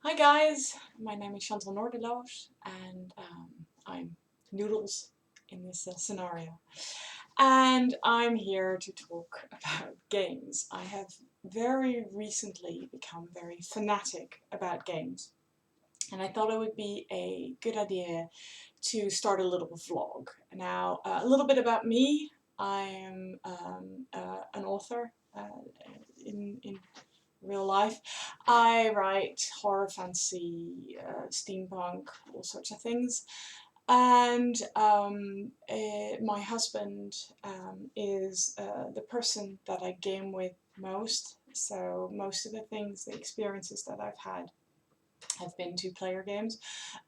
Hi guys, my name is Noodles and I'm Noodles in this scenario. And I'm here to talk about games. I have very recently become very fanatic about games. And I thought it would be a good idea to start a little vlog. Now, a little bit about me. I am an author in real life. I write horror, fantasy, steampunk, all sorts of things. And my husband is the person that I game with most. So most of the things, the experiences that I've had have been two-player games.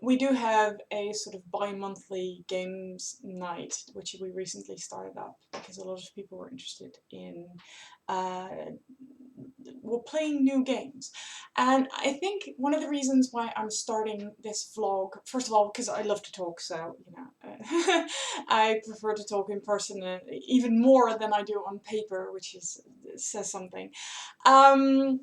We do have a sort of bi-monthly games night, which we recently started up because a lot of people were interested in uh, playing new games. And I think one of the reasons why I'm starting this vlog, first of all, because I love to talk, so, I prefer to talk in person even more than I do on paper, which says something. I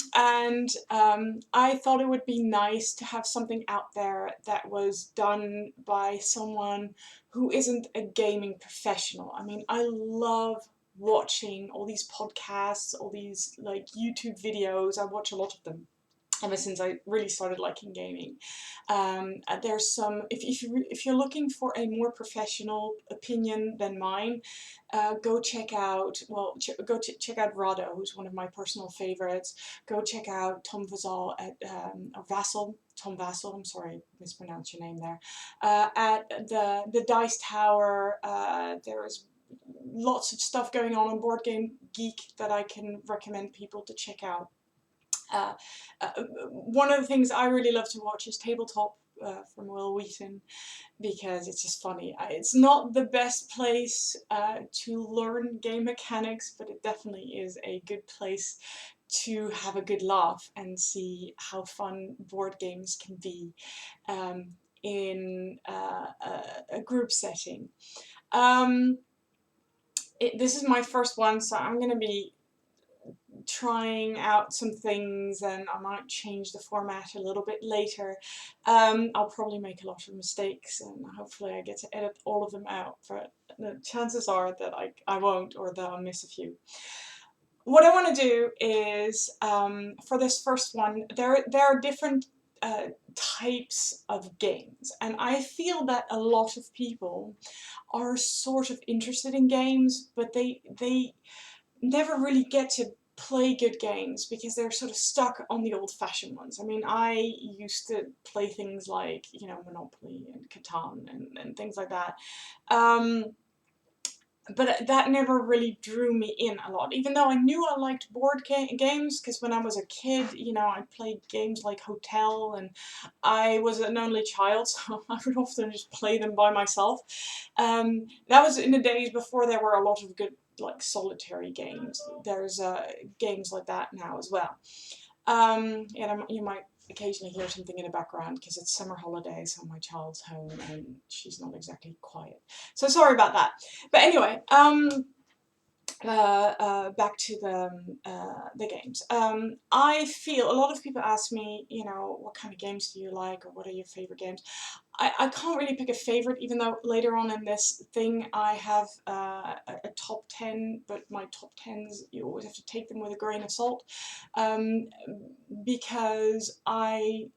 thought it would be nice to have something out there that was done by someone who isn't a gaming professional. I mean, I love watching all these podcasts, all these like YouTube videos. I watch a lot of them ever since I really started liking gaming. There's some, if you're looking for a more professional opinion than mine, go check out, well, check out Rado, who's one of my personal favorites. Go check out Tom Vassal at, or Vassal, Tom Vassal, I'm sorry, I mispronounced your name there, at the Dice Tower. There's lots of stuff going on Board Game Geek that I can recommend people to check out. Uh, One of the things I really love to watch is Tabletop from Will Wheaton because it's just funny. It's not the best place to learn game mechanics, but it definitely is a good place to have a good laugh and see how fun board games can be in a group setting. Um, this is my first one, so I'm going to be trying out some things and I might change the format a little bit later. I'll probably make a lot of mistakes and hopefully I get to edit all of them out, but the chances are that I won't, or that I'll miss a few. What I want to do is, for this first one, there are different types of games, and I feel that a lot of people are sort of interested in games, but they never really get to play good games because they're sort of stuck on the old-fashioned ones. I mean, I used to play things like, Monopoly and Catan and things like that. But that never really drew me in a lot, even though I knew I liked board games, because when I was a kid, I played games like Hotel, and I was an only child, so I would often just play them by myself. That was in the days before there were a lot of good, like, solitary games. There's games like that now as well. And you might occasionally hear something in the background because it's summer holidays, so my child's home and she's not exactly quiet. So sorry about that. But anyway, back to the games. I feel a lot of people ask me, what kind of games do you like, or what are your favorite games? I can't really pick a favorite, even though later on in this thing I have a top 10, but my top 10s, you always have to take them with a grain of salt, um, because I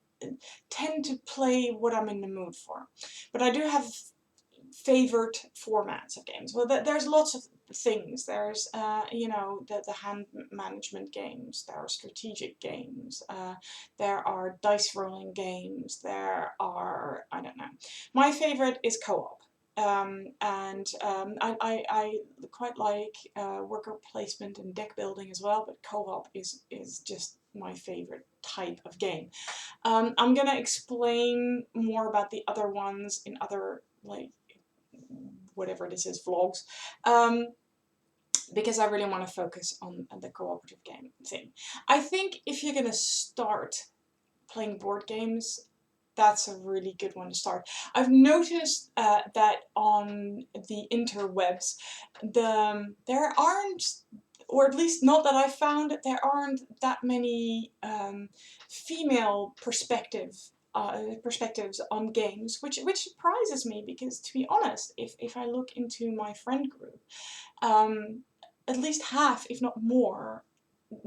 tend to play what I'm in the mood for. But I do have favorite formats of games. Well, there's lots of things. There's, the hand management games. There are strategic games. There are dice rolling games. There are, I don't know. My favorite is co-op. I quite like worker placement and deck building as well, but co-op is just my favorite type of game. I'm gonna explain more about the other ones in other, like, whatever this is, vlogs, because I really want to focus on the cooperative game thing. I think if you're gonna start playing board games, that's a really good one to start. I've noticed that on the interwebs, there aren't or at least not that I found, there aren't that many female perspectives on games, which surprises me because, to be honest, if I look into my friend group, um, at least half, if not more,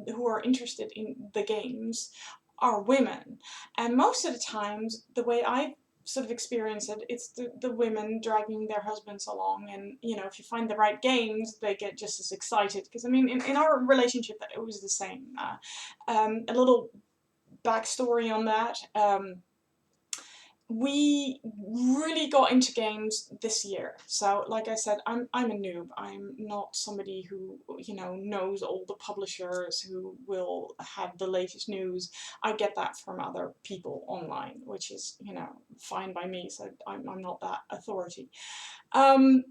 who are interested in the games are women. And most of the times, the way I sort of experience it, it's the women dragging their husbands along, and you know, if you find the right games, they get just as excited. Because I mean, in our relationship, it was the same. A little backstory on that. We really got into games this year. So, like I said, I'm a noob. I'm not somebody who, you know, knows all the publishers, who will have the latest news. I get that from other people online, which is, you know, fine by me. So I'm not that authority. Um,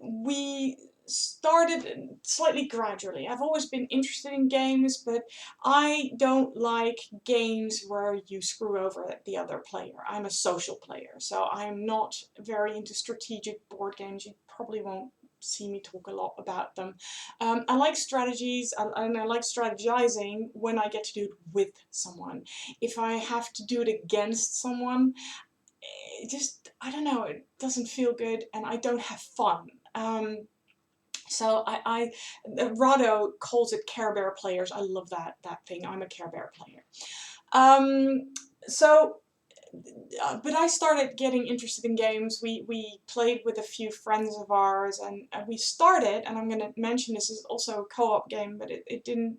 we started slightly gradually. I've always been interested in games, but I don't like games where you screw over the other player. I'm a social player, so I'm not very into strategic board games. You probably won't see me talk a lot about them. I like strategies, and I like strategizing when I get to do it with someone. If I have to do it against someone, it just, I don't know, it doesn't feel good and I don't have fun. So Rado calls it Care Bear players. I love that thing. I'm a Care Bear player. Um, so, but I started getting interested in games. We played with a few friends of ours, and we started, and I'm going to mention this is also a co-op game, but it didn't,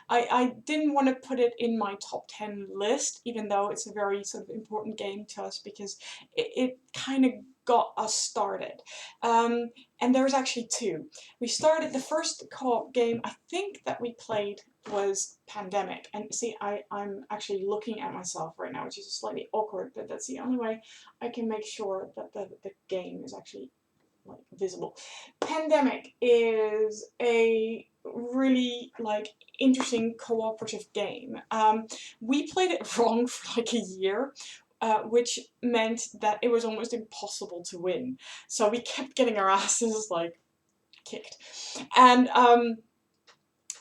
I didn't want to put it in my top 10 list, even though it's a very sort of important game to us, because it kind of got us started. And there's actually two. We started, the first co-op game I think that we played was Pandemic. And see, I'm actually looking at myself right now, which is slightly awkward, but that's the only way I can make sure that the game is actually like visible. Pandemic is a really like interesting cooperative game. We played it wrong for like a year. Which meant that it was almost impossible to win. So we kept getting our asses like kicked. And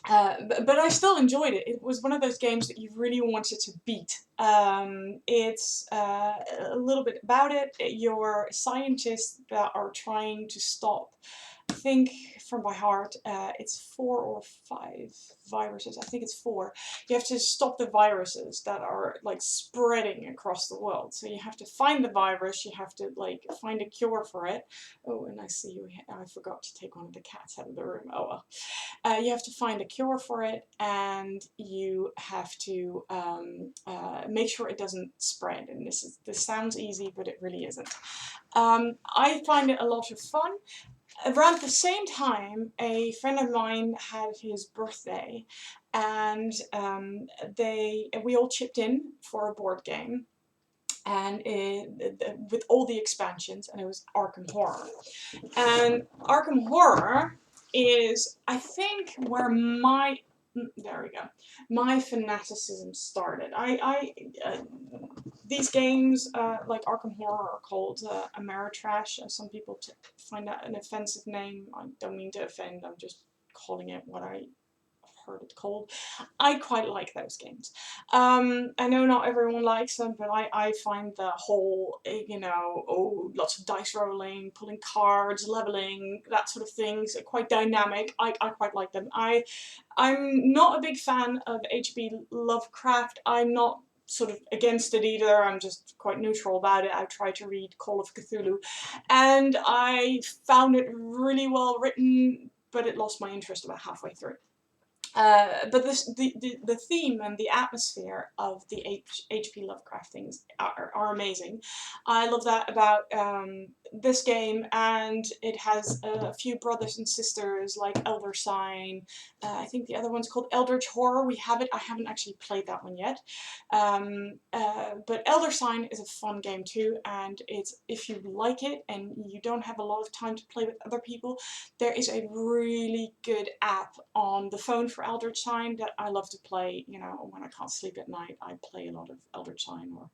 but I still enjoyed it. It was one of those games that you really wanted to beat. It's a little bit about it. You're scientists that are trying to stop, I think from by heart, it's 4 or 5 viruses. I think it's 4. You have to stop the viruses that are like spreading across the world. So you have to find the virus, you have to like find a cure for it. Oh, and I see you, I forgot to take one of the cats out of the room. Oh well. You have to find a cure for it, and you have to make sure it doesn't spread. And this sounds easy, but it really isn't. I find it a lot of fun. Around the same time, a friend of mine had his birthday, and we all chipped in for a board game, and with all the expansions, and it was Arkham Horror. And Arkham Horror is, I think, where there we go, my fanaticism started. These games, like Arkham Horror, are called Ameritrash. Some people find that an offensive name. I don't mean to offend, I'm just calling it what I heard it called. I quite like those games. I know not everyone likes them, but I find the whole, you know, lots of dice rolling, pulling cards, leveling, that sort of things, quite dynamic. I quite like them. I'm not a big fan of H.P. Lovecraft. I'm not sort of against it either. I'm just quite neutral about it. I tried to read Call of Cthulhu, and I found it really well written, but it lost my interest about halfway through. But the theme and the atmosphere of the H.P. Lovecraft things are amazing. I love that about this game, and it has a few brothers and sisters like Elder Sign. I think the other one's called Eldritch Horror. We have it. I haven't actually played that one yet. But Elder Sign is a fun game too, and it's, if you like it and you don't have a lot of time to play with other people, there is a really good app on the phone for Eldritch Sign that I love to play. You know, when I can't sleep at night, I play a lot of Eldritch Sign or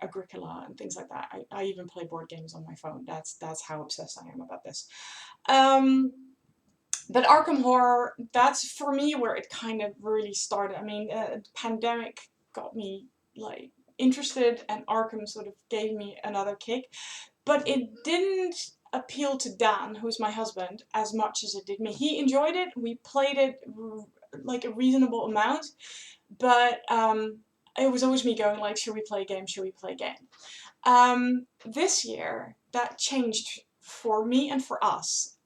Agricola and things like that. I even play board games on my phone. That's how obsessed I am about this. But Arkham Horror, that's for me where it kind of really started. I mean, the pandemic got me like interested, and Arkham sort of gave me another kick. But it didn't appeal to Dan, who's my husband, as much as it did me. He enjoyed it. We played it like a reasonable amount, but it was always me going like, should we play a game? Should we play a game? This year, that changed for me and for us.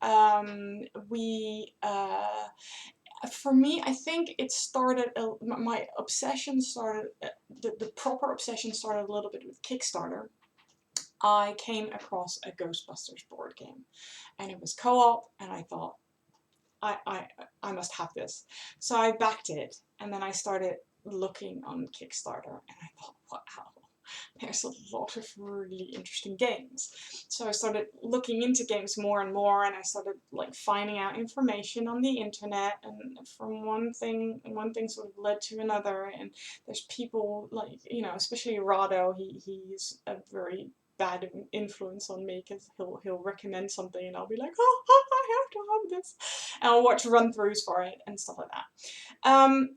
For me, I think it started, my obsession started, the proper obsession started a little bit with Kickstarter. I came across a Ghostbusters board game, and it was co-op, and I thought, I, I, I must have this. So I backed it, and then I started looking on Kickstarter, and I thought, wow, there's a lot of really interesting games. So I started looking into games more and more, and I started like finding out information on the internet, and from one thing sort of led to another, and there's people like, you know, especially Rado, he's a very bad influence on me, because he'll recommend something and I'll be like, oh, I have to have this, and I'll watch run-throughs for it and stuff like that.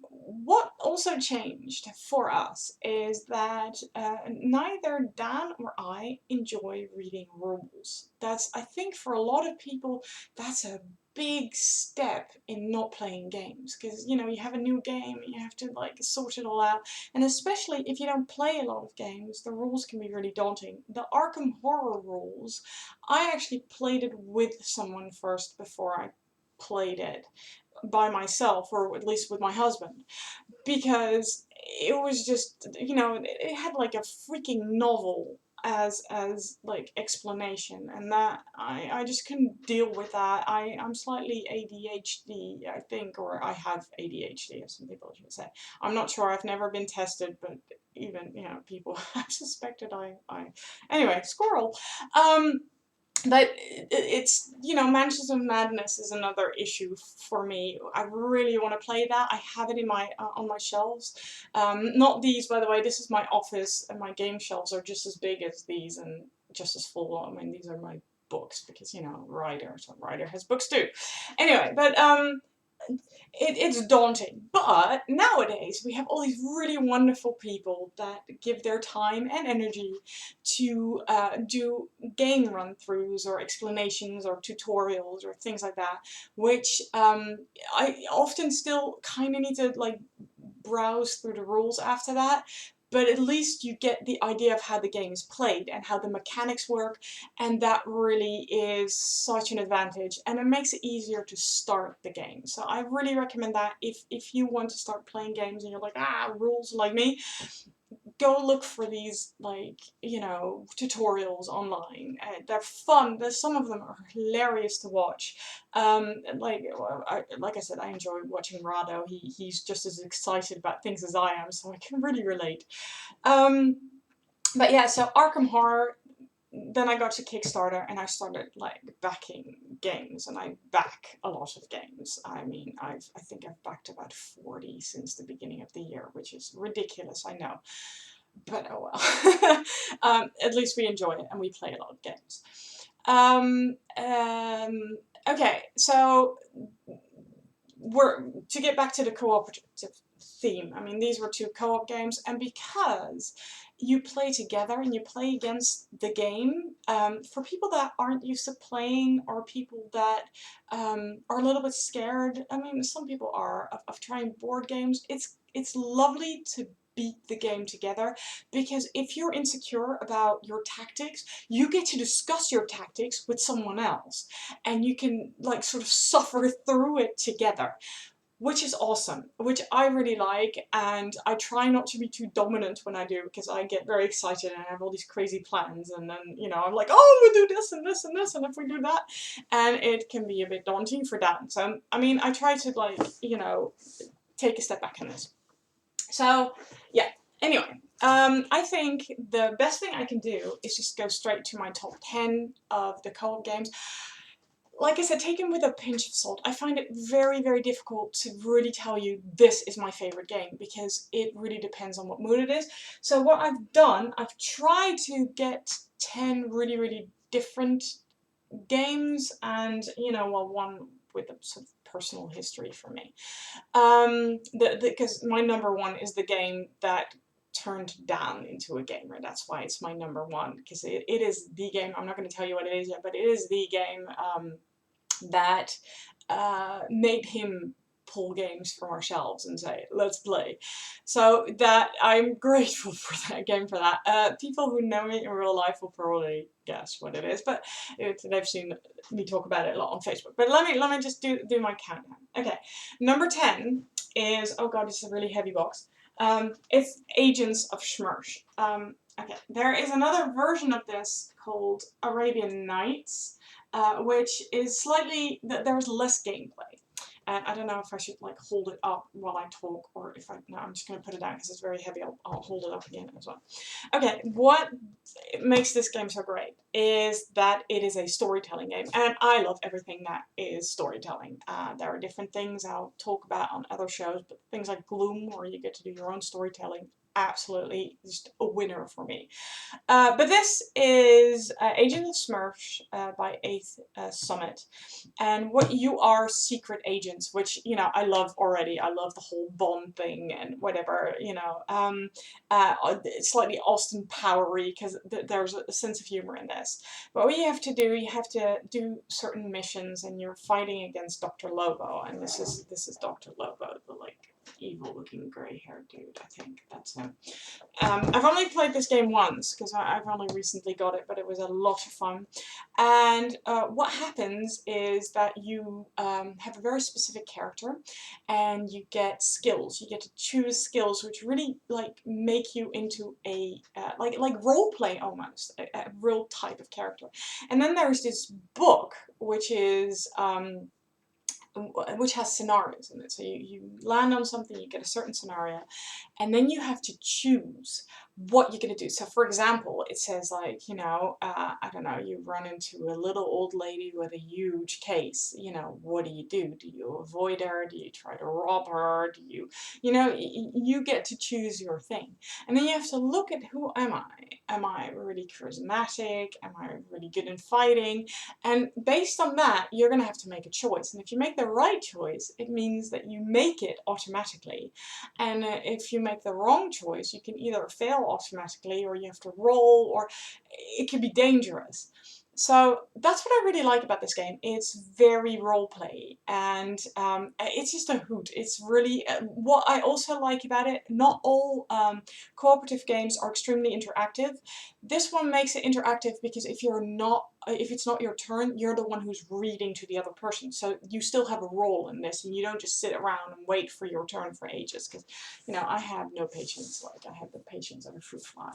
What also changed for us is that neither Dan or I enjoy reading rules. That's, I think for a lot of people, that's a big step in not playing games, because, you know, you have a new game and you have to like sort it all out, and especially if you don't play a lot of games, the rules can be really daunting. The Arkham Horror rules, I actually played it with someone first before I played it by myself, or at least with my husband, because it was just, you know, it had like a freaking novel as like explanation, and that I just couldn't deal with that. I'm slightly ADHD, I think, or I have ADHD, as some people should say. I'm not sure, I've never been tested, but even, you know, people have suspected I anyway, squirrel. But it's, you know, Mansions of Madness is another issue for me. I really want to play that. I have it in my on my shelves. Not these, by the way. This is my office, and my game shelves are just as big as these and just as full. I mean, these are my books, because, you know, Ryder has books too. Anyway, but it's daunting, but nowadays we have all these really wonderful people that give their time and energy to do game run-throughs or explanations or tutorials or things like that, which I often still kind of need to like browse through the rules after that, but at least you get the idea of how the game is played and how the mechanics work, and that really is such an advantage, and it makes it easier to start the game. So I really recommend that if you want to start playing games and you're like, rules like me, go look for these, like, you know, tutorials online. They're fun. Some of them are hilarious to watch. Like I said, I enjoy watching Rado. He's just as excited about things as I am, so I can really relate. But yeah, so Arkham Horror. Then I got to Kickstarter and I started like backing games, and I back a lot of games. I mean, I think I've backed about 40 since the beginning of the year, which is ridiculous, I know. But oh well. At least we enjoy it and we play a lot of games. Okay, so to get back to the cooperative theme, I mean, these were two co-op games, and because you play together and you play against the game, for people that aren't used to playing, or people that are a little bit scared, I mean, some people are, of trying board games, it's lovely to beat the game together, because if you're insecure about your tactics, you get to discuss your tactics with someone else, and you can like sort of suffer through it together, which is awesome, which I really like. And I try not to be too dominant when I do, because I get very excited and I have all these crazy plans, and then, you know, I'm like, oh, we'll do this and this and this, and if we do that, and it can be a bit daunting for that. So I mean, I try to, like, you know, take a step back in this. So yeah, anyway, I think the best thing I can do is just go straight to my top 10 of the co-op games. Like I said, taken with a pinch of salt. I find it very, very difficult to really tell you this is my favorite game, because it really depends on what mood it is. So what I've done, I've tried to get 10 really, really different games, and, you know, well, one with a sort of personal history for me. Because my number one is the game that turned down into a gamer. That's why it's my number one, because it is the game. I'm not going to tell you what it is yet, but it is the game that made him pull games from our shelves and say, let's play. So that I'm grateful for that game for that. People who know me in real life will probably guess what it is, but they've seen me talk about it a lot on Facebook. But let me just do my countdown. Okay, number 10 is, oh god, it's a really heavy box. It's Agents of Schmersh. Okay, there is another version of this called Arabian Nights, which is slightly, there's less gameplay. And I don't know if I should like hold it up while I talk, or if no, I'm just going to put it down because it's very heavy. I'll hold it up again as well. Okay, what makes this game so great is that it is a storytelling game, and I love everything that is storytelling. There are different things I'll talk about on other shows, but things like Gloom, where you get to do your own storytelling, absolutely just a winner for me. But this is Agent of Smurfs by 8th Summit. And what you are secret agents, which, you know, I love already. I love the whole Bond thing and whatever, you know. It's slightly Austin Powery because there's a sense of humor in this. But what you have to do certain missions, and you're fighting against Dr. Lobo. And this is Dr. Lobo, the like evil-looking gray-haired dude. I think that's him. I've only played this game once because I've only recently got it, but it was a lot of fun. And what happens is that you have a very specific character, and you get skills. You get to choose skills which really like make you into a like role play almost, a real type of character. And then there's this book which has scenarios in it. So you land on something, you get a certain scenario, and then you have to choose what you're going to do. So for example, it says like, you know, I don't know, you run into a little old lady with a huge case. You know, what do? Do you avoid her? Do you try to rob her? Do you, you know, you get to choose your thing. And then you have to look at, who am I? Am I really charismatic? Am I really good in fighting? And based on that, you're going to have to make a choice. And if you make the right choice, it means that you make it automatically. And if you make the wrong choice, you can either fail automatically, or you have to roll, or it can be dangerous. So that's what I really like about this game. It's very roleplay, and it's just a hoot. It's really, what I also like about it, not all cooperative games are extremely interactive. This one makes it interactive because if it's not your turn, you're the one who's reading to the other person. So you still have a role in this, and you don't just sit around and wait for your turn for ages. Because, you know, I have no patience. Like, I have the patience of a fruit fly.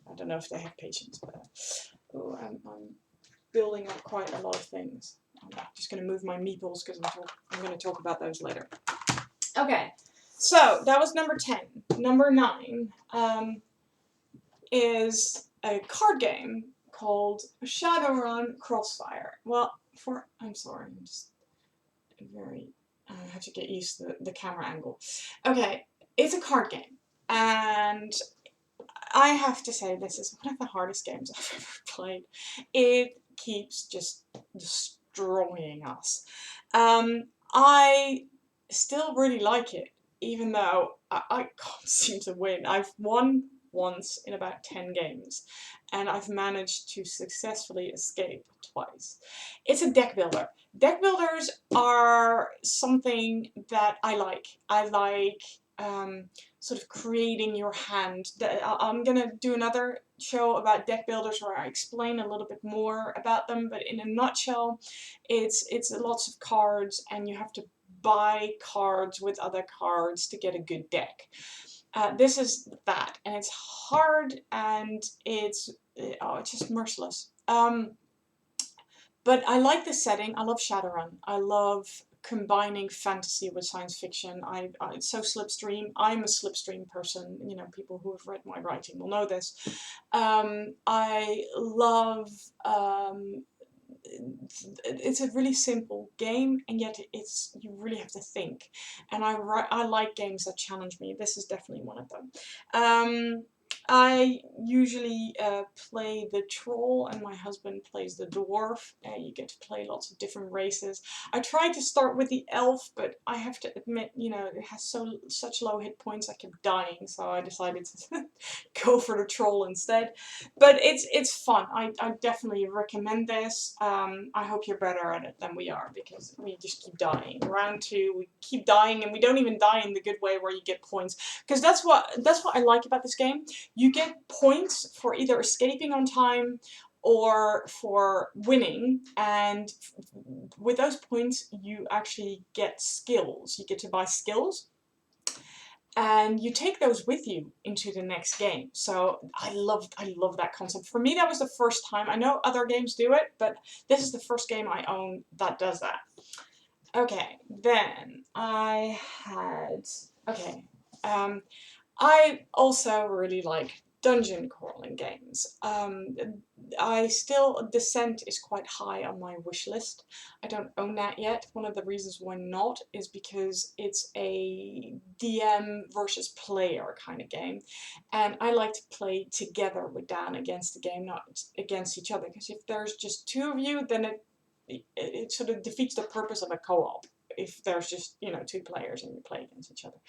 I don't know if they have patience, but I'm building up quite a lot of things. I'm just going to move my meeples because I'm going to talk about those later. Okay, so that was number 10. Number 9 is a card game called Shadowrun Crossfire. Well, I'm sorry, I'm just I have to get used to the camera angle. Okay, it's a card game, and I have to say this is one of the hardest games I've ever played. It keeps just destroying us. I still really like it, even though I can't seem to win. I've won once in about 10 games, and I've managed to successfully escape twice. It's a deck builder. Deck builders are something that I like. I like sort of creating your hand. I'm gonna do another show about deck builders where I explain a little bit more about them, but in a nutshell, it's lots of cards, and you have to buy cards with other cards to get a good deck. This is that, and it's hard, and it's just merciless. But I like the setting. I love Shadowrun. I love combining fantasy with science fiction. It's so slipstream. I'm a slipstream person. You know, people who have read my writing will know this. I love. It's a really simple game, and yet you really have to think. And I like games that challenge me. This is definitely one of them. I usually play the troll and my husband plays the dwarf. You get to play lots of different races. I tried to start with the elf, but I have to admit, you know, it has such low hit points I kept dying, so I decided to go for the troll instead. But it's fun. I definitely recommend this. I hope you're better at it than we are, because we just keep dying. Round 2, we keep dying, and we don't even die in the good way where you get points. Because that's what I like about this game. You get points for either escaping on time or for winning, and with those points you actually get skills. You get to buy skills, and you take those with you into the next game. So I love that concept. For me, that was the first time. I know other games do it, but this is the first game I own that does that. Okay, then I had, okay, I also really like dungeon crawling games. Descent is quite high on my wish list. I don't own that yet. One of the reasons why not is because it's a DM versus player kind of game. And I like to play together with Dan against the game, not against each other. Because if there's just two of you, then it sort of defeats the purpose of a co-op. If there's just, you know, two players and you play against each other.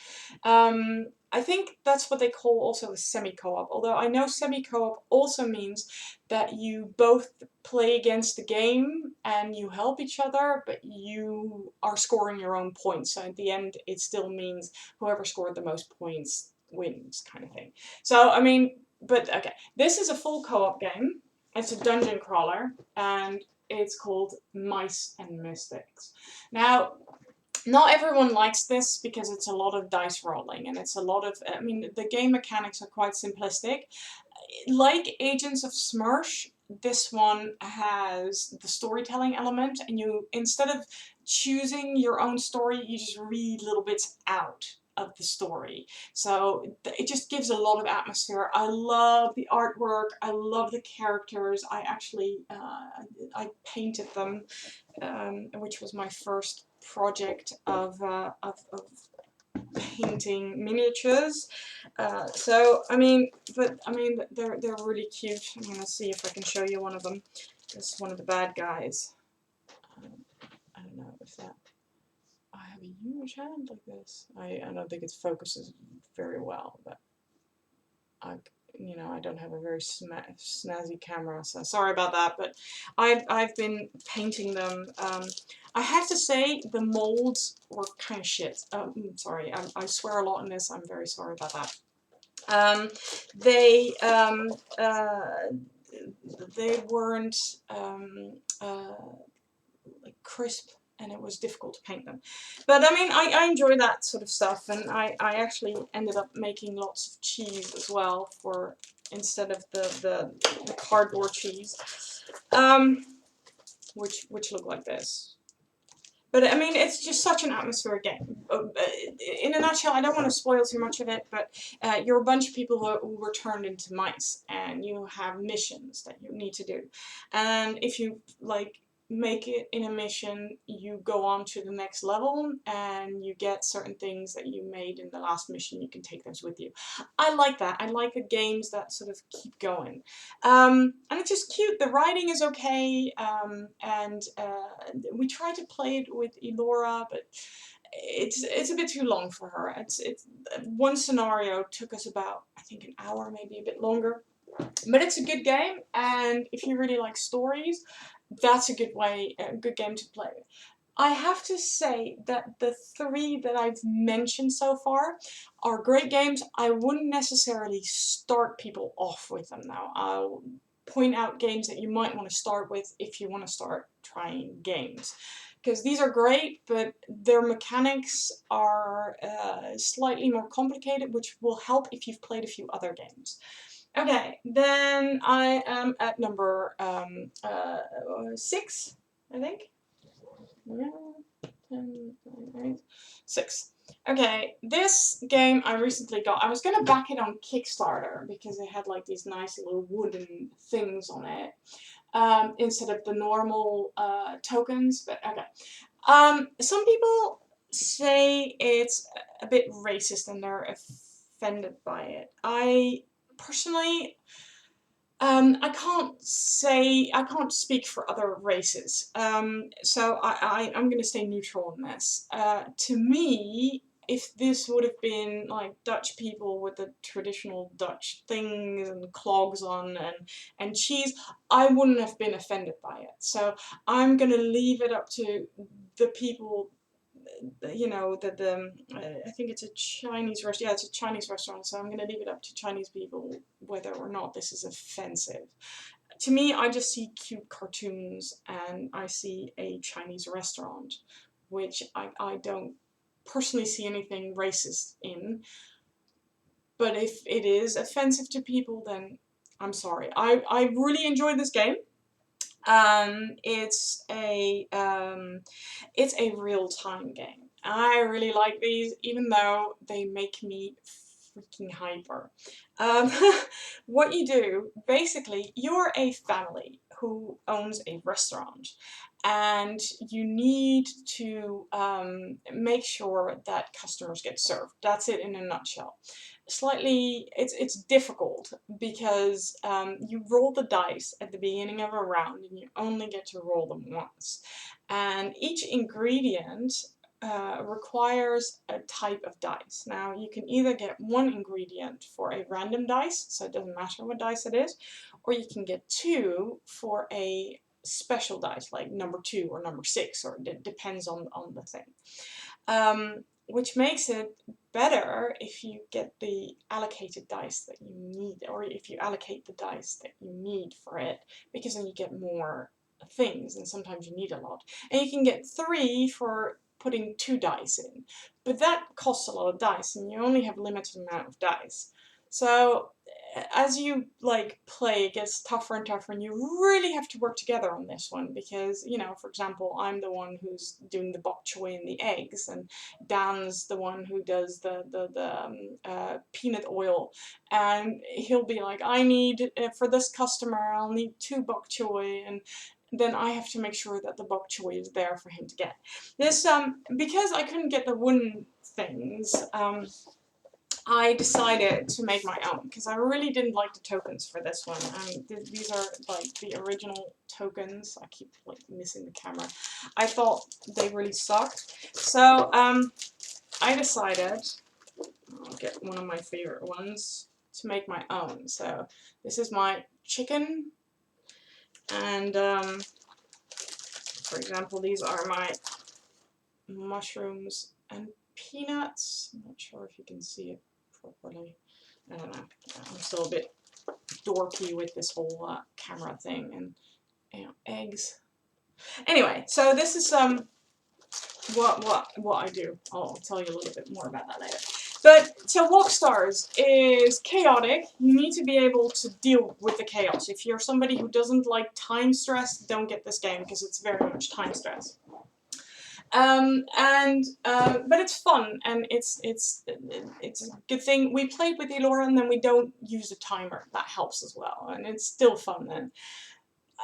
I think that's what they call also a semi-co-op, although I know semi-co-op also means that you both play against the game and you help each other, but you are scoring your own points. So at the end, it still means whoever scored the most points wins, kind of thing. So, I mean, but okay, this is a full co-op game. It's a dungeon crawler, and it's called Mice and Mystics. Now, not everyone likes this because it's a lot of dice rolling, and it's a lot of, I mean, the game mechanics are quite simplistic. Like Agents of Smersh, this one has the storytelling element, and you, instead of choosing your own story, you just read little bits out of the story. So it just gives a lot of atmosphere. I love the artwork. I love the characters. I actually, I painted them, which was my first project of painting miniatures. So I mean, they're really cute. I'm gonna see if I can show you one of them. This is one of the bad guys. I don't know if that. I have a huge hand like this. I don't think it focuses very well, but you know, I don't have a very snazzy camera, so sorry about that. But I've been painting them. I have to say the molds were kind of shit. Sorry, I swear a lot in this. I'm very sorry about that. They weren't like crisp, and it was difficult to paint them. But I mean, I enjoy that sort of stuff, and I actually ended up making lots of cheese as well, for instead of the cardboard cheese, which look like this. But I mean, it's just such an atmospheric game. In a nutshell, I don't want to spoil too much of it, but you're a bunch of people who were turned into mice, and you have missions that you need to do. And if you like make it in a mission, you go on to the next level, and you get certain things that you made in the last mission. You can take those with you. I like that. I like the games that sort of keep going. And it's just cute. The writing is okay, and we tried to play it with Elora, but it's a bit too long for her. It's one scenario took us about, I think, an hour, maybe a bit longer. But it's a good game, and if you really like stories, that's a good game to play. I have to say that the three that I've mentioned so far are great games. I wouldn't necessarily start people off with them now. I'll point out games that you might want to start with if you want to start trying games. Because these are great, but their mechanics are slightly more complicated, which will help if you've played a few other games. Okay, then I am at number 6, I think. 10, 9, 6. Okay, this game I recently got. I was going to back it on Kickstarter because it had like these nice little wooden things on it, instead of the normal tokens, but okay. Some people say it's a bit racist and they're offended by it. I personally, I can't speak for other races. So I'm going to stay neutral on this. To me, if this would have been like Dutch people with the traditional Dutch things and clogs on and cheese, I wouldn't have been offended by it. So I'm going to leave it up to the people, you know, I think it's a Chinese restaurant. Yeah, it's a Chinese restaurant, so I'm going to leave it up to Chinese people whether or not this is offensive. To me, I just see cute cartoons and I see a Chinese restaurant, which I don't personally see anything racist in. But if it is offensive to people, then I'm sorry. I really enjoyed this game. Um, it's a um, it's a real-time game. I really like these, even though they make me freaking hyper. Um, what you do, basically, you're a family who owns a restaurant, and you need to make sure that customers get served. That's it in a nutshell. Slightly, it's difficult because you roll the dice at the beginning of a round and you only get to roll them once. And each ingredient requires a type of dice. Now, you can either get one ingredient for a random dice, so it doesn't matter what dice it is, or you can get two for a special dice, like number 2 or number 6, or it depends on the thing. Which makes it better if you get the allocated dice that you need, or if you allocate the dice that you need for it, because then you get more things, and sometimes you need a lot. And you can get 3 for putting 2 dice in, but that costs a lot of dice, and you only have a limited amount of dice. So as you like play, it gets tougher and tougher, and you really have to work together on this one because, you know, for example, I'm the one who's doing the bok choy and the eggs, and Dan's the one who does the peanut oil, and he'll be like, I need for this customer, I'll need 2 bok choy, and then I have to make sure that the bok choy is there for him to get. This because I couldn't get the wooden things. I decided to make my own because I really didn't like the tokens for this one. These are like the original tokens. I keep like missing the camera. I thought they really sucked. So I decided I'll get one of my favorite ones to make my own. So this is my chicken, and for example, these are my mushrooms and peanuts. I'm not sure if you can see it properly. I don't know. I'm still a bit dorky with this whole camera thing, and you know, eggs. Anyway, so this is what I do. I'll tell you a little bit more about that later. But so Walk Stars is chaotic. You need to be able to deal with the chaos. If you're somebody who doesn't like time stress, don't get this game because it's very much time stress. But it's fun, and it's a good thing. We played with Elora, and then we don't use a timer. That helps as well, and it's still fun then.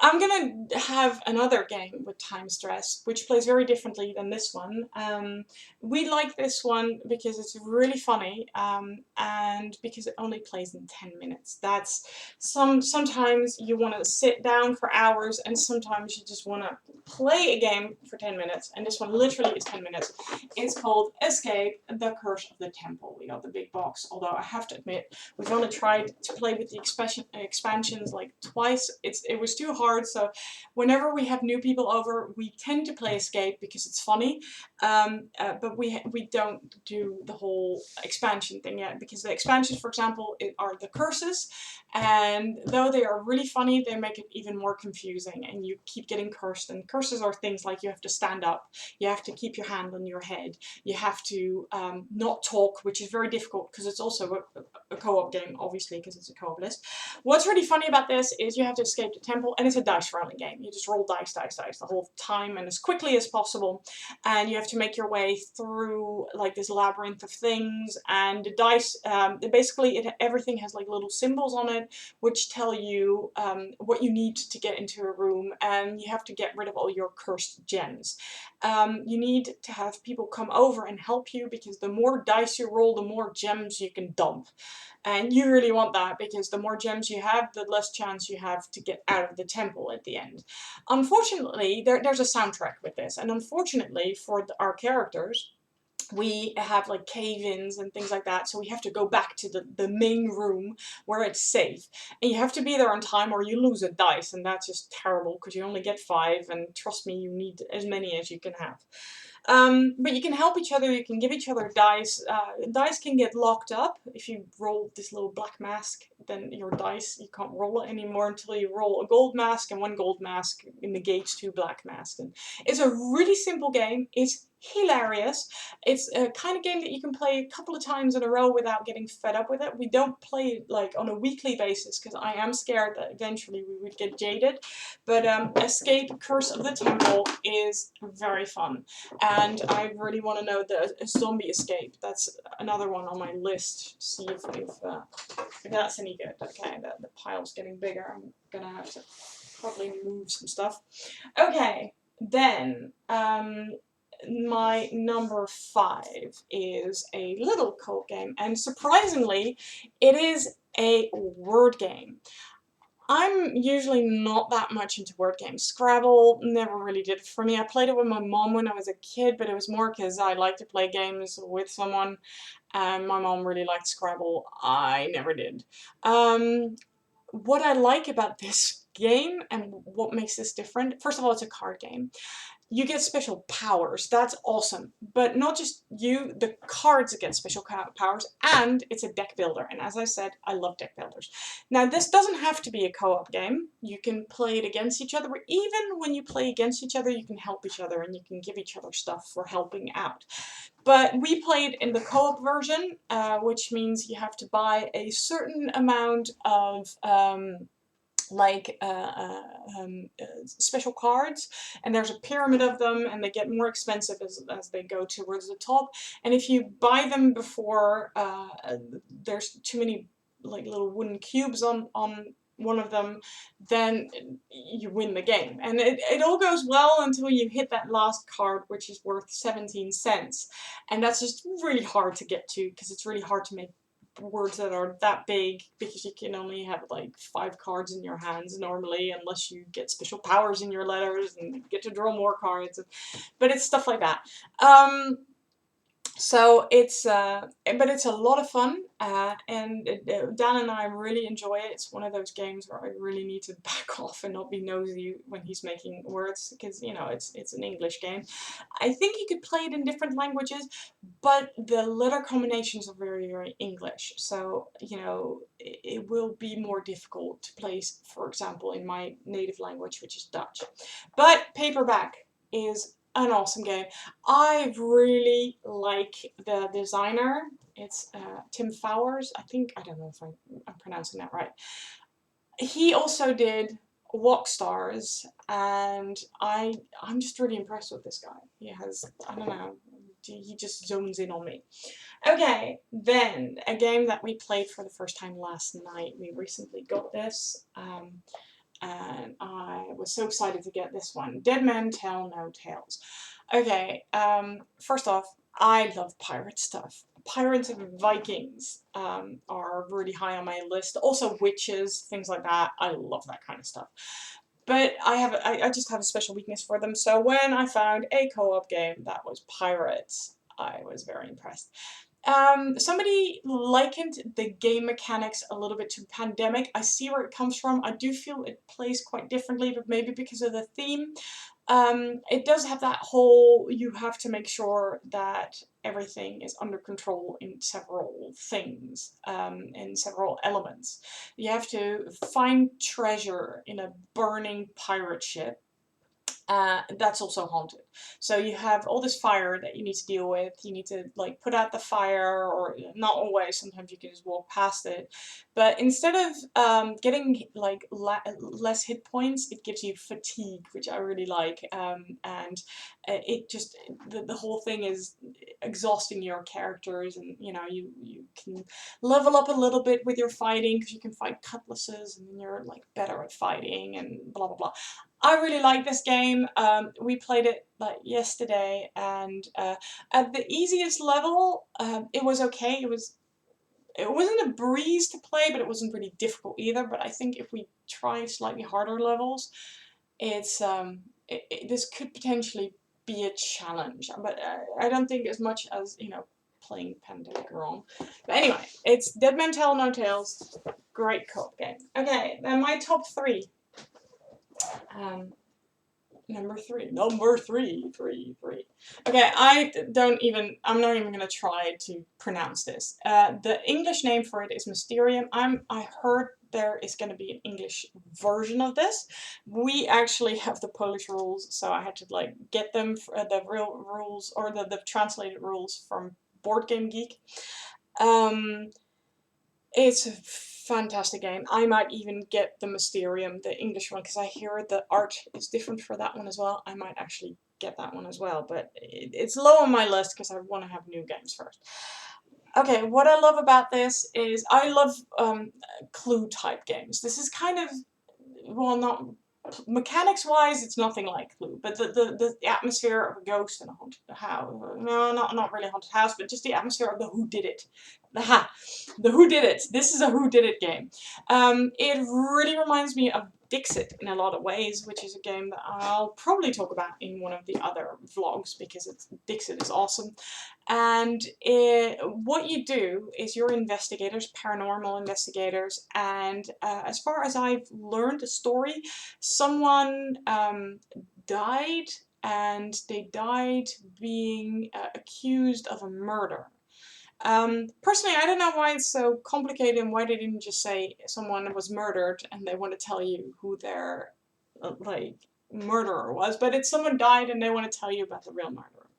I'm gonna have another game with time stress, which plays very differently than this one. We like this one because it's really funny, and because it only plays in 10 minutes. That's sometimes you want to sit down for hours, and sometimes you just want to play a game for 10 minutes, and this one literally is 10 minutes. It's called Escape: The Curse of the Temple. We got the big box, although I have to admit, we've only tried to play with the expansions like twice. It was too hard, so whenever we have new people over, we tend to play Escape because it's funny, but we don't do the whole expansion thing yet, because the expansions, for example, are the curses, and though they are really funny, they make it even more confusing, and you keep getting cursed, and curses are things like you have to stand up, you have to keep your hand on your head, you have to not talk, which is very difficult because it's also a co-op game, obviously, because it's a co-op list. What's really funny about this is you have to escape the temple, and it's a dice rolling game. You just roll dice the whole time and as quickly as possible, and you have to make your way through like this labyrinth of things, and the dice, basically everything has like little symbols on it which tell you what you need to get into a room, and you have to get rid of all your cursed gems. You need to have people come over and help you, because the more dice you roll, the more gems you can dump. And you really want that because the more gems you have, the less chance you have to get out of the temple at the end. Unfortunately, there's a soundtrack with this, and unfortunately for our characters, we have like cave-ins and things like that, so we have to go back to the main room where it's safe. And you have to be there on time or you lose a dice, and that's just terrible because you only get 5, and trust me, you need as many as you can have. But you can help each other, you can give each other dice. Dice can get locked up. If you roll this little black mask, then your dice, you can't roll it anymore until you roll a gold mask, and 1 gold mask negates 2 black masks. And it's a really simple game. It's hilarious. It's a kind of game that you can play a couple of times in a row without getting fed up with it. We don't play it like on a weekly basis because I am scared that eventually we would get jaded. But Escape Curse of the Temple is very fun. And I really want to know the Zombie Escape. That's another one on my list. See if that's any good. Okay, the pile's getting bigger. I'm gonna have to probably move some stuff. Okay, then my number 5 is a little co-op game, and surprisingly, it is a word game. I'm usually not that much into word games. Scrabble never really did it for me. I played it with my mom when I was a kid, but it was more because I like to play games with someone, and my mom really liked Scrabble. I never did. What I like about this game and what makes this different, first of all, it's a card game. You get special powers. That's awesome. But not just you, the cards get special powers, and it's a deck builder. And as I said, I love deck builders. Now, this doesn't have to be a co-op game. You can play it against each other. Even when you play against each other, you can help each other and you can give each other stuff for helping out. But we played in the co-op version, which means you have to buy a certain amount of special cards, and there's a pyramid of them, and they get more expensive as they go towards the top. And if you buy them before there's too many like little wooden cubes on one of them, then you win the game. And it all goes well until you hit that last card, which is worth 17 cents. And that's just really hard to get to because it's really hard to make words that are that big because you can only have like 5 cards in your hands normally, unless you get special powers in your letters and you get to draw more cards. But it's stuff like that. So it's but it's a lot of fun, and Dan and I really enjoy it. It's one of those games where I really need to back off and not be nosy when he's making words, because you know it's an English game. I think you could play it in different languages, but the letter combinations are very, very English. So you know it will be more difficult to play, for example, in my native language, which is Dutch. But Paperback is an awesome game. I really like the designer. It's Tim Fowers. I don't know if I'm pronouncing that right. He also did Walk Stars, and I'm just really impressed with this guy. He has, I don't know, he just zones in on me. Okay, then a game that we played for the first time last night. We recently got this. And I was so excited to get this one. Dead Men Tell No Tales. Okay, first off, I love pirate stuff. Pirates and Vikings are really high on my list. Also witches, things like that. I love that kind of stuff. But I just have a special weakness for them. So when I found a co-op game that was pirates, I was very impressed. Somebody likened the game mechanics a little bit to Pandemic. I see where it comes from. I do feel it plays quite differently, but maybe because of the theme. It does have that whole, you have to make sure that everything is under control in several things, in several elements. You have to find treasure in a burning pirate ship. That's also haunted. So you have all this fire that you need to deal with. You need to like put out the fire, or not always. Sometimes you can just walk past it. But instead of getting like less hit points, it gives you fatigue, which I really like. And it just the whole thing is exhausting your characters, and you know you can level up a little bit with your fighting because you can fight cutlasses, and then you're like better at fighting and blah blah blah. I really like this game. We played it like yesterday, and at the easiest level, it was okay. It was it wasn't a breeze to play, but it wasn't really difficult either. But I think if we try slightly harder levels, it's this could potentially be a challenge. But I don't think as much as, you know, playing Pandemic wrong. But anyway, it's Dead Men Tell No Tales. Great co-op game. Okay, then my top three. Number three. Okay, I'm not even gonna try to pronounce this. The English name for it is Mysterium. I heard there is gonna be an English version of this. We actually have the Polish rules, so I had to like get them, the real rules, or the translated rules from Board Game Geek. It's a fantastic game. I might even get the Mysterium, the English one, because I hear the art is different for that one as well. I might actually get that one as well, but it's low on my list because I want to have new games first. Okay, what I love about this is I love clue type games. This is kind of, well, not mechanics wise, it's nothing like Clue, but the atmosphere of a ghost in a haunted house. No, not really a haunted house, but just the atmosphere of the who did it. The who did it. This is a who did it game. It really reminds me of Dixit in a lot of ways, which is a game that I'll probably talk about in one of the other vlogs because Dixit is awesome. And what you do is you're investigators, paranormal investigators, and as far as I've learned the story, someone died, and they died being accused of a murder. Personally, I don't know why it's so complicated and why they didn't just say someone was murdered and they want to tell you who their like murderer was, but it's someone died and they want to tell you about the real murderer.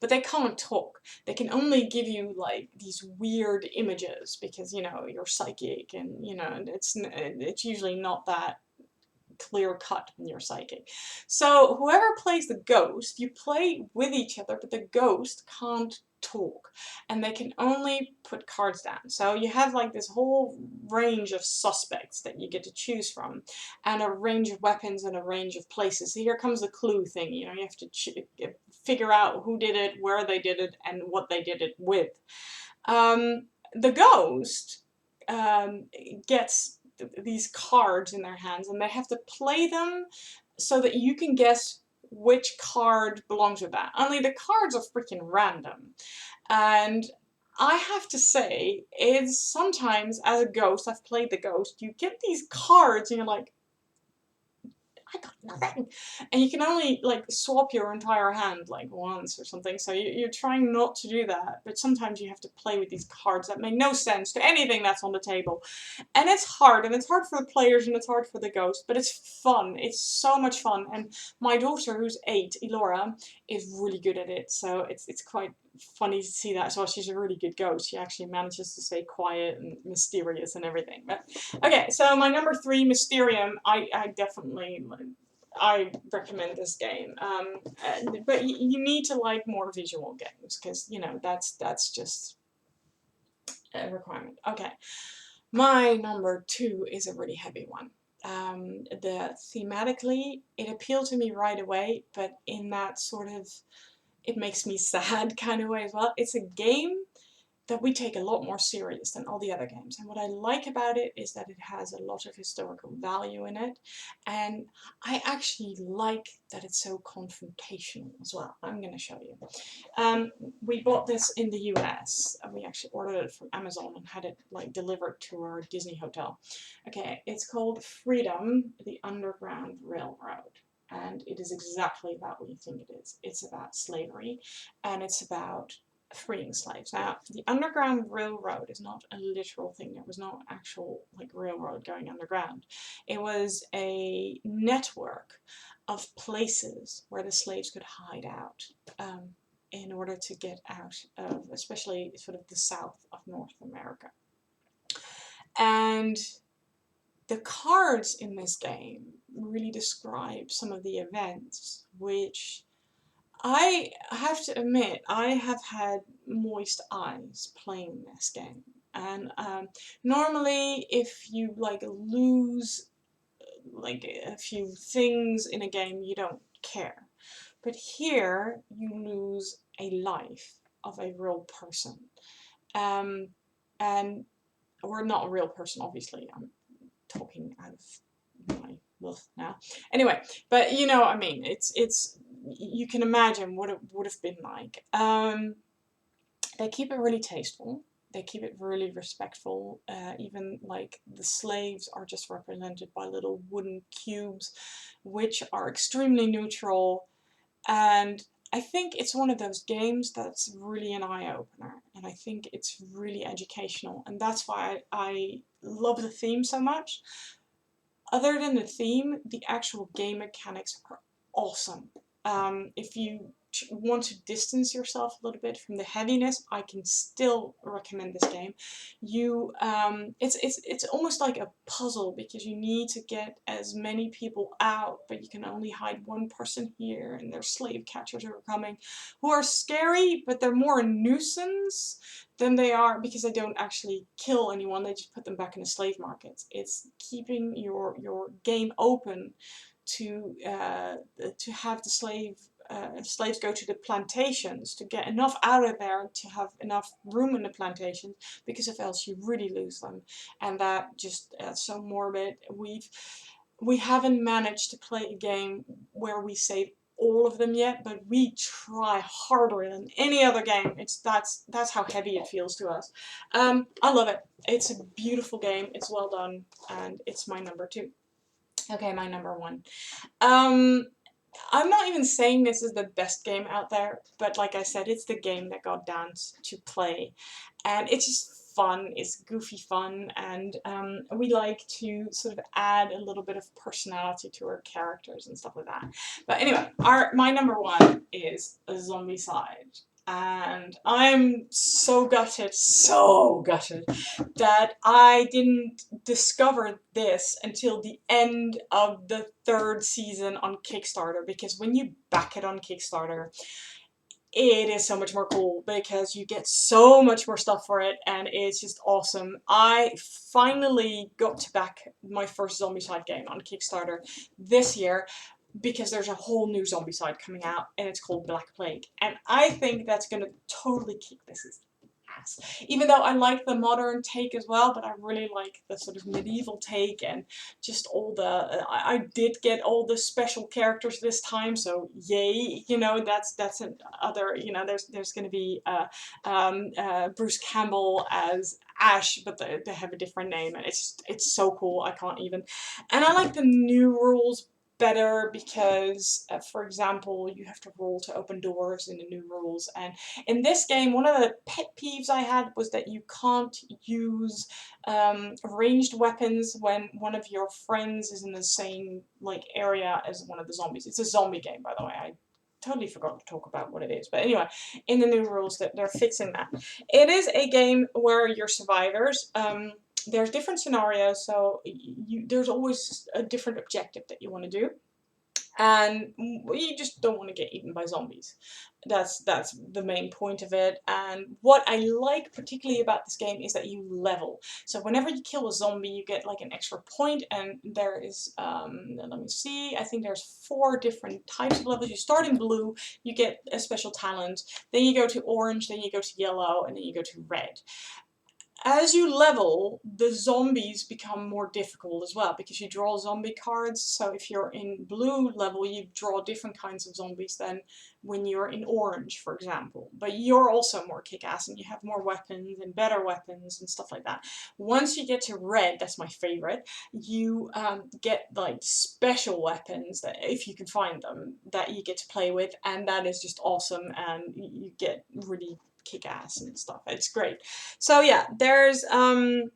But they can't talk. They can only give you like these weird images because, you know, you're psychic, and you know it's usually not that clear cut when you're psychic. So whoever plays the ghost, you play with each other, but the ghost can't talk, and they can only put cards down. So you have like this whole range of suspects that you get to choose from, and a range of weapons and a range of places. So here comes the clue thing. You know, you have to figure out who did it, where they did it, and what they did it with. The ghost gets these cards in their hands, and they have to play them so that you can guess which card belongs with that. Only the cards are freaking random. And I have to say, it's sometimes, as a ghost, I've played the ghost, you get these cards and you're like, I got nothing. And you can only like swap your entire hand like once or something, so you're trying not to do that, but sometimes you have to play with these cards that make no sense to anything that's on the table. And it's hard for the players and it's hard for the ghost, but it's fun. It's so much fun. And my daughter, who's 8, Elora, is really good at it, so it's quite funny to see that as well. She's a really good ghost. She actually manages to stay quiet and mysterious and everything. But okay, so my number 3, Mysterium, I definitely, I recommend this game. But you need to like more visual games because, you know, that's just a requirement. Okay, my number 2 is a really heavy one. Thematically, it appealed to me right away, but in that sort of, it makes me sad kind of way as well. It's a game that we take a lot more serious than all the other games. And what I like about it is that it has a lot of historical value in it. And I actually like that it's so confrontational as well. I'm going to show you. We bought this in the US. We actually ordered it from Amazon and had it like delivered to our Disney hotel. Okay, it's called Freedom, the Underground Railroad. And it is exactly about what you think it is. It's about slavery, and it's about freeing slaves. Now, the Underground Railroad is not a literal thing. There was no actual like railroad going underground. It was a network of places where the slaves could hide out in order to get out of, especially sort of the south of North America. And the cards in this game really describe some of the events, which I have to admit, I have had moist eyes playing this game. And normally if you like lose like a few things in a game, you don't care. But here you lose a life of a real person. and we're not a real person, obviously. I'm talking out of my mouth now. Anyway, but you know what I mean. It's you can imagine what it would have been like. They keep it really tasteful. They keep it really respectful. Even like the slaves are just represented by little wooden cubes, which are extremely neutral. And I think it's one of those games that's really an eye-opener, and I think it's really educational, and that's why I love the theme so much. Other than the theme, the actual game mechanics are awesome. If you want to distance yourself a little bit from the heaviness, I can still recommend this game. It's almost like a puzzle because you need to get as many people out, but you can only hide one person here, and there's slave catchers who are coming, who are scary, but they're more a nuisance than they are because they don't actually kill anyone. They just put them back in the slave market. It's keeping your game open to have the slaves go to the plantations to get enough out of there to have enough room in the plantations, because if else you really lose them, and that just so morbid. We haven't managed to play a game where we save all of them yet, but we try harder than any other game. That's how heavy it feels to us. I love it. It's a beautiful game. It's well done, and it's my number 2. Okay, my number 1. Um, I'm not even saying this is the best game out there, but like I said, it's the game that got Dan to play. And it's just fun, it's goofy fun, and we like to sort of add a little bit of personality to our characters and stuff like that. But anyway, my number 1 is a Zombicide. And I'm so gutted that I didn't discover this until the end of the 3rd season on Kickstarter, because when you back it on Kickstarter, it is so much more cool because you get so much more stuff for it, and it's just awesome. I finally got to back my first Zombicide game on Kickstarter this year because there's a whole new Zombicide coming out, and it's called Black Plague, and I think that's going to totally kick this ass. Even though I like the modern take as well, but I really like the sort of medieval take, and just all the I did get all the special characters this time, so yay. You know, that's another, you know, there's going to be Bruce Campbell as Ash, but they have a different name, and it's so cool. I can't even. And I like the new rules better because, for example, you have to roll to open doors in the new rules. And in this game, one of the pet peeves I had was that you can't use ranged weapons when one of your friends is in the same like area as one of the zombies. It's a zombie game, by the way. I totally forgot to talk about what it is. But anyway, in the new rules, that they're fixing that. It is a game where you're survivors. There's different scenarios, so there's always a different objective that you want to do, and you just don't want to get eaten by zombies. That's the main point of it. And what I like particularly about this game is that you level. So whenever you kill a zombie, you get like an extra point, and there is let me see, I think there's 4 different types of levels. You start in blue, you get a special talent, then you go to orange, then you go to yellow, and then you go to red. As you level, the zombies become more difficult as well, because you draw zombie cards. So if you're in blue level, you draw different kinds of zombies than when you're in orange, for example. But you're also more kick-ass, and you have more weapons and better weapons and stuff like that. Once you get to red, that's my favorite, you get like special weapons, that if you can find them, that you get to play with, and that is just awesome, and you get really kick ass and stuff. It's great. So yeah, there's I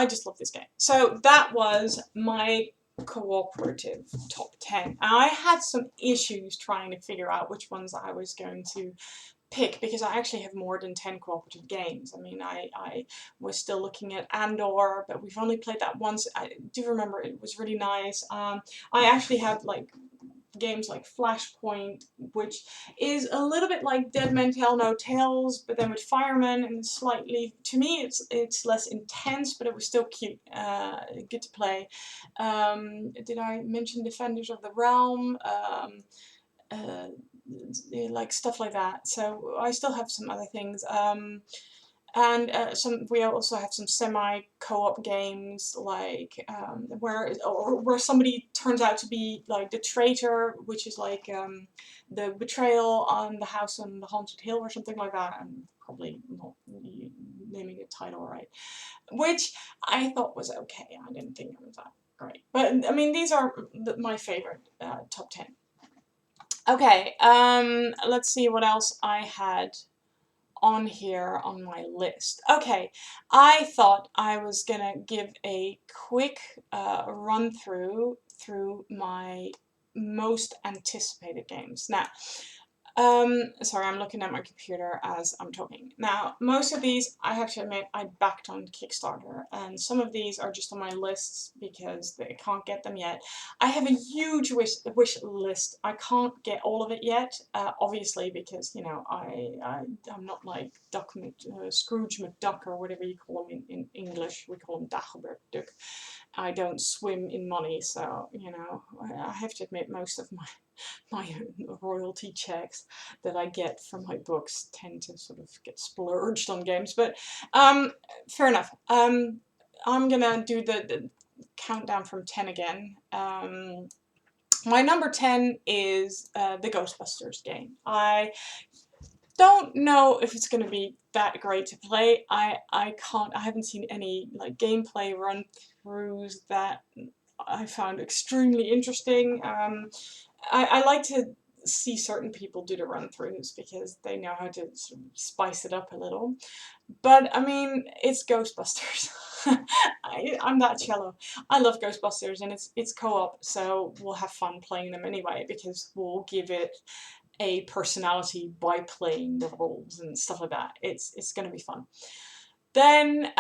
just love this game. So that was my cooperative top 10. I had some issues trying to figure out which ones I was going to pick, because I actually have more than 10 cooperative games. I mean, I was still looking at Andor, but we've only played that once. I do remember it was really nice. I actually have like games like Flashpoint, which is a little bit like Dead Men Tell No Tales, but then with firemen, and slightly, to me, it's less intense, but it was still cute, good to play. Did I mention Defenders of the Realm? Uh, like stuff like that. So I still have some other things. And we also have some semi co-op games like where somebody turns out to be like the traitor, which is like the betrayal on the house on the haunted hill or something like that. I'm probably not naming the title right, which I thought was okay. I didn't think it was that great, but I mean these are my favorite top 10. Okay, let's see what else I had on here on my list. Okay, I thought I was gonna give a quick run through my most anticipated games. Now, sorry, I'm looking at my computer as I'm talking. Now, most of these, I have to admit, I backed on Kickstarter, and some of these are just on my lists because they can't get them yet. I have a huge wish list. I can't get all of it yet, obviously, because, you know, I'm not like Scrooge McDuck or whatever you call him in English. We call him Dagobert Duck. I don't swim in money, so, you know, I have to admit most of my royalty checks that I get from my books tend to sort of get splurged on games, but fair enough. I'm gonna do the countdown from 10 again. My number 10 is the Ghostbusters game. I don't know if it's going to be that great to play. I haven't seen any like gameplay run throughs that I found extremely interesting. I like to see certain people do the run-throughs because they know how to sort of spice it up a little. But, I mean, it's Ghostbusters. I'm that cello. I love Ghostbusters, and it's co-op, so we'll have fun playing them anyway because we'll give it a personality by playing the roles and stuff like that. It's going to be fun. Then,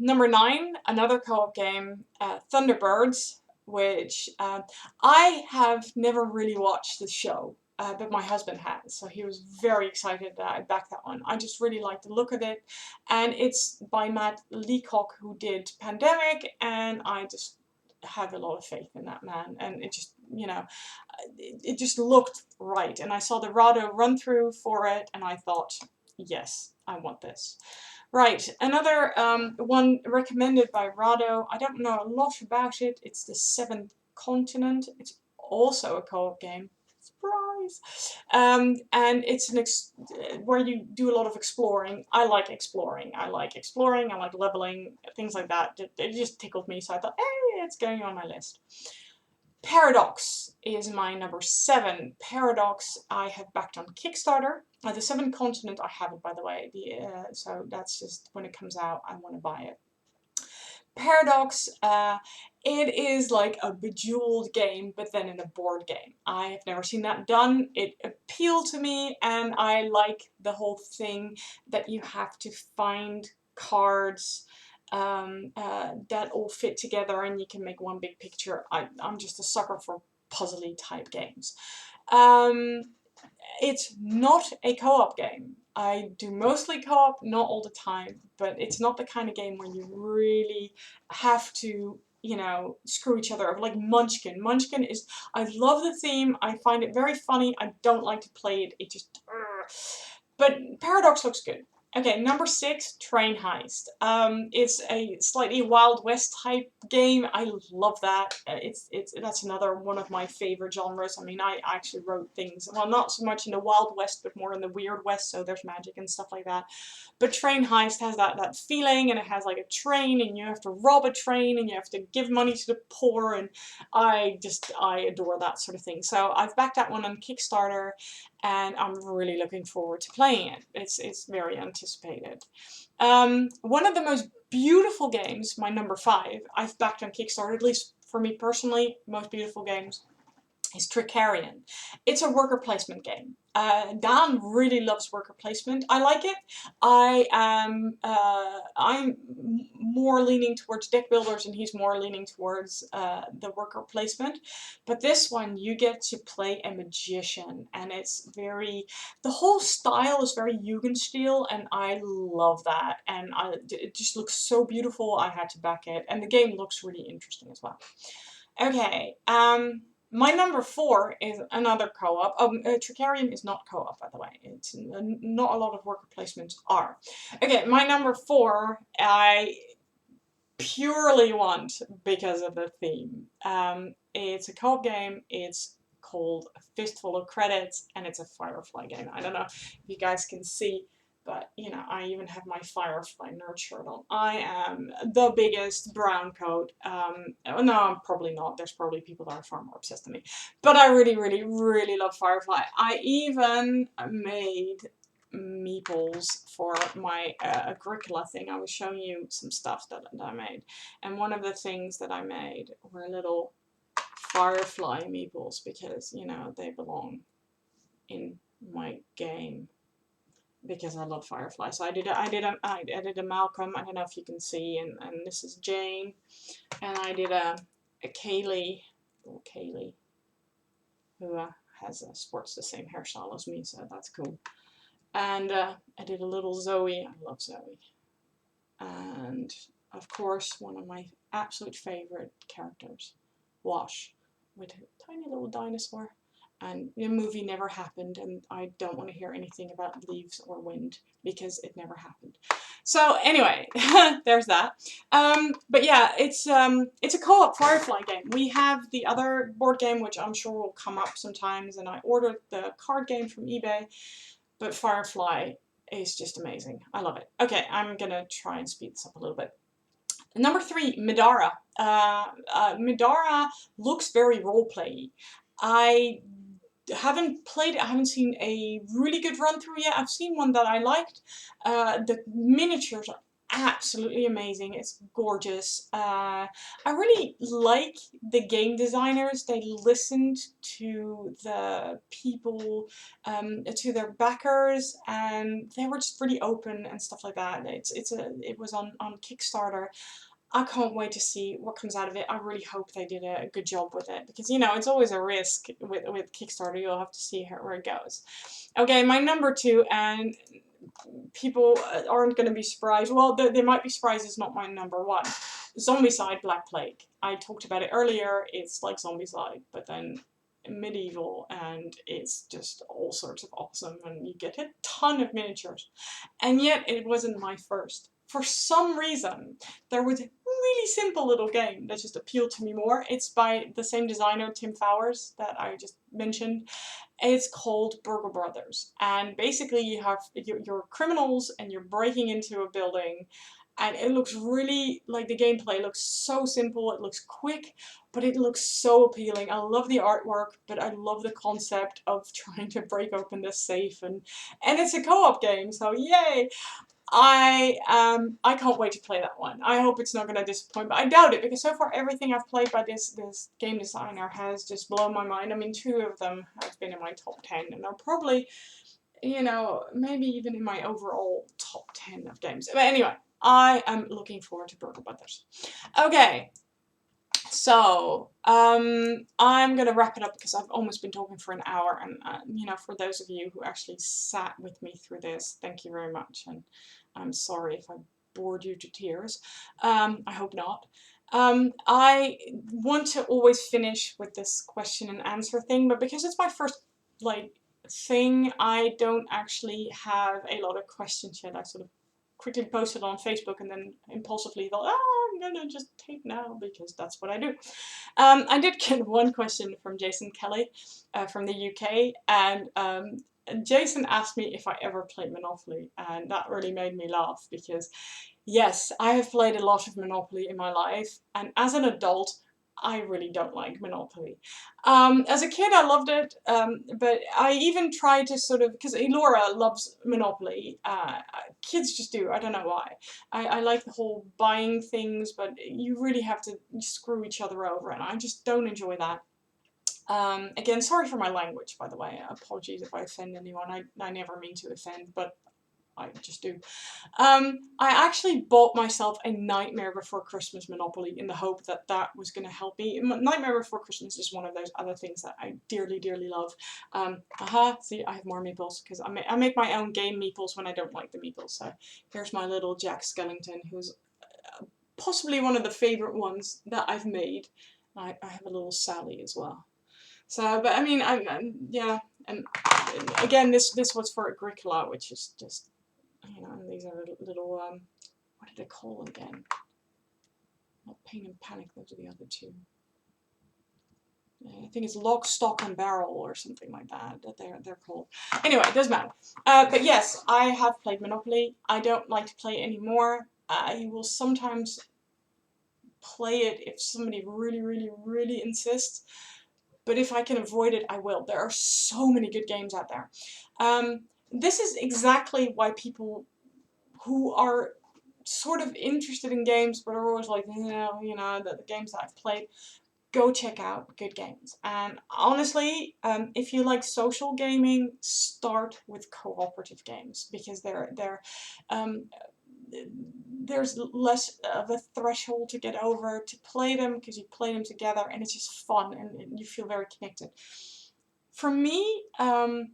number 9, another co-op game, Thunderbirds, which I have never really watched the show, but my husband has, so he was very excited that I backed that one. I just really like the look of it, and it's by Matt Leacock, who did Pandemic, and I just have a lot of faith in that man, and it just, you know, it just looked right, and I saw the Rado run through for it, and I thought, yes, I want this. Right, another one recommended by Rado. I don't know a lot about it. It's the Seventh Continent. It's also a co-op game. Surprise! And it's where you do a lot of exploring. I like exploring. I like exploring. I like leveling, things like that. It just tickled me, so I thought, hey, it's going on my list. Paradox is my number 7. Paradox I have backed on Kickstarter. The Seventh Continent I haven't, by the way. So that's just when it comes out, I want to buy it. Paradox, it is like a Bejeweled game, but then in a board game. I have never seen that done. It appealed to me, and I like the whole thing that you have to find cards that all fit together and you can make one big picture. I'm just a sucker for puzzly type games. It's not a co-op game. I do mostly co-op, not all the time, but it's not the kind of game where you really have to, you know, screw each other up. Like Munchkin. Munchkin is, I love the theme, I find it very funny, I don't like to play it, it just, but Paradox looks good. Okay, number 6, Train Heist. It's a slightly Wild West type game. I love that. That's another one of my favorite genres. I mean, I actually wrote things, well, not so much in the Wild West, but more in the Weird West, so there's magic and stuff like that. But Train Heist has that feeling, and it has like a train, and you have to rob a train, and you have to give money to the poor, and I adore that sort of thing. So I've backed that one on Kickstarter, and I'm really looking forward to playing it. It's very anticipated. One of the most beautiful games, my number 5, I've backed on Kickstarter, at least for me personally, most beautiful games, is Tricarion. It's a worker placement game. Dan really loves worker placement. I like it. I'm more leaning towards deck builders and he's more leaning towards the worker placement. But this one, you get to play a magician, and it's very, the whole style is very Jugendstil, and I love that. And it just looks so beautiful, I had to back it. And the game looks really interesting as well. Okay, My number 4 is another co-op. Tricarium is not co-op, by the way. It's not a lot of worker placements are. Okay, my number 4, I purely want because of the theme. It's a co-op game. It's called A Fistful of Credits, and it's a Firefly game. I don't know if you guys can see, but you know, I even have my Firefly nerd shirt on. I am the biggest brown coat. No, I'm probably not. There's probably people that are far more obsessed than me. But I really, really, really love Firefly. I even made meeples for my Agricola thing. I was showing you some stuff that I made. And one of the things that I made were little Firefly meeples because, you know, they belong in my game because I love Firefly. So I did a Malcolm. I don't know if you can see, and this is Jane, and I did a Kaylee, little Kaylee, who has sports the same hairstyle as me, so that's cool. And I did a little Zoe. I love Zoe. And of course, one of my absolute favorite characters, Wash, with a tiny little dinosaur. And the movie never happened, and I don't want to hear anything about leaves or wind because it never happened. So anyway, there's that. But yeah, it's a co-op Firefly game. We have the other board game, which I'm sure will come up sometimes, and I ordered the card game from eBay. But Firefly is just amazing. I love it. Okay, I'm gonna try and speed this up a little bit. Number 3, Midara. Midara looks very roleplay. I haven't played it. I haven't seen a really good run through yet. I've seen one that I liked. The miniatures are absolutely amazing. It's gorgeous. I really like the game designers. They listened to the people, to their backers, and they were just pretty open and stuff like that. It was on Kickstarter. I can't wait to see what comes out of it. I really hope they did a good job with it because, you know, it's always a risk with Kickstarter. You'll have to see where it goes. Okay, my number 2, and people aren't going to be surprised. Well, they might be surprised it's not my number 1. Zombicide Black Plague. I talked about it earlier. It's like Zombicide, but then medieval, and it's just all sorts of awesome, and you get a ton of miniatures. And yet it wasn't my first. For some reason, there was a really simple little game that just appealed to me more. It's by the same designer, Tim Fowers, that I just mentioned. It's called Burgle Brothers. And basically you have you're criminals and you're breaking into a building. And it looks really, like, the gameplay looks so simple, it looks quick, but it looks so appealing. I love the artwork, but I love the concept of trying to break open this safe, and it's a co-op game, so yay! I can't wait to play that one. I hope it's not going to disappoint, but I doubt it because so far everything I've played by this game designer has just blown my mind. I mean, 2 of them have been in my top 10, and they're probably, you know, maybe even in my overall top 10 of games. But anyway, I am looking forward to Burgle Brothers. Okay. So, I'm gonna wrap it up because I've almost been talking for an hour, and you know, for those of you who actually sat with me through this, thank you very much, and I'm sorry if I bored you to tears. I hope not. I want to always finish with this question and answer thing, but because it's my first, like, thing, I don't actually have a lot of questions yet. I sort of quickly posted on Facebook and then impulsively thought, I'm gonna just tape now because that's what I do. I did get one question from Jason Kelly from the UK, and Jason asked me if I ever played Monopoly, and that really made me laugh because, yes, I have played a lot of Monopoly in my life, and as an adult, I really don't like Monopoly. As a kid, I loved it, but I even tried to sort of, because Elora loves Monopoly, kids just do, I don't know why. I like the whole buying things, but you really have to screw each other over, and I just don't enjoy that. Again, sorry for my language, by the way. Apologies if I offend anyone. I never mean to offend, but I just do. I actually bought myself a Nightmare Before Christmas Monopoly in the hope that that was going to help me. Nightmare Before Christmas is one of those other things that I dearly, dearly love. See, I have more meeples because I make my own game meeples when I don't like the meeples. So here's my little Jack Skellington, who's possibly one of the favorite ones that I've made. I have a little Sally as well. So, but I mean, yeah, and again, this was for Agricola, which is just, and these are little what did they call them again? Not Pain and Panic, those are the other two. I think it's Lock, Stock, and Barrel or something like that they're called. Anyway, it doesn't matter. But yes, I have played Monopoly. I don't like to play it anymore. I will sometimes play it if somebody really, really, really insists. But if I can avoid it, I will. There are so many good games out there. This is exactly why people who are sort of interested in games but are always like, the games that I've played, go check out good games. And honestly, if you like social gaming, start with cooperative games because um, there's less of a threshold to get over to play them because you play them together and it's just fun and you feel very connected. For me, I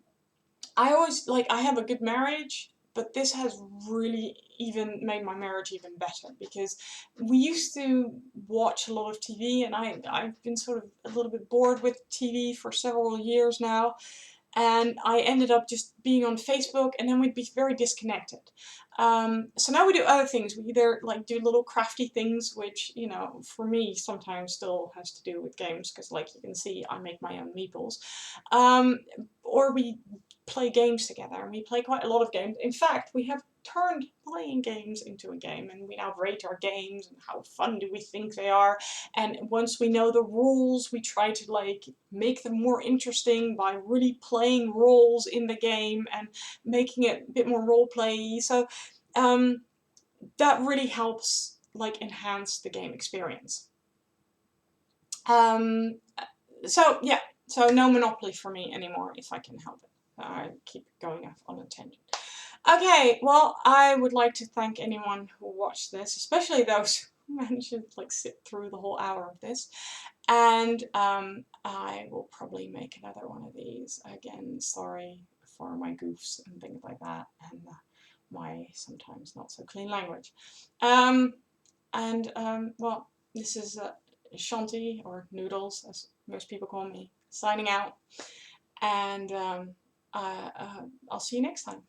have a good marriage, but this has really even made my marriage even better because we used to watch a lot of TV and I've been sort of a little bit bored with TV for several years now. And I ended up just being on Facebook, and then we'd be very disconnected. So now we do other things. We either like do little crafty things, which for me sometimes still has to do with games, because like you can see, I make my own meeples. Um, or we play games together, and we play quite a lot of games. In fact, we have turned playing games into a game, and we now rate our games and how fun do we think they are. And once we know the rules, we try to like make them more interesting by really playing roles in the game and making it a bit more role play. So um, that really helps like enhance the game experience. Um, so yeah, so no Monopoly for me anymore if I can help it. I keep going off on a tangent. Okay, well, I would like to thank anyone who watched this, especially those who managed to like sit through the whole hour of this. And I will probably make another one of these. Again, sorry for my goofs and things like that, and my sometimes not so clean language. Um, well, this is Shanti, or Noodles, as most people call me, signing out. And I'll see you next time.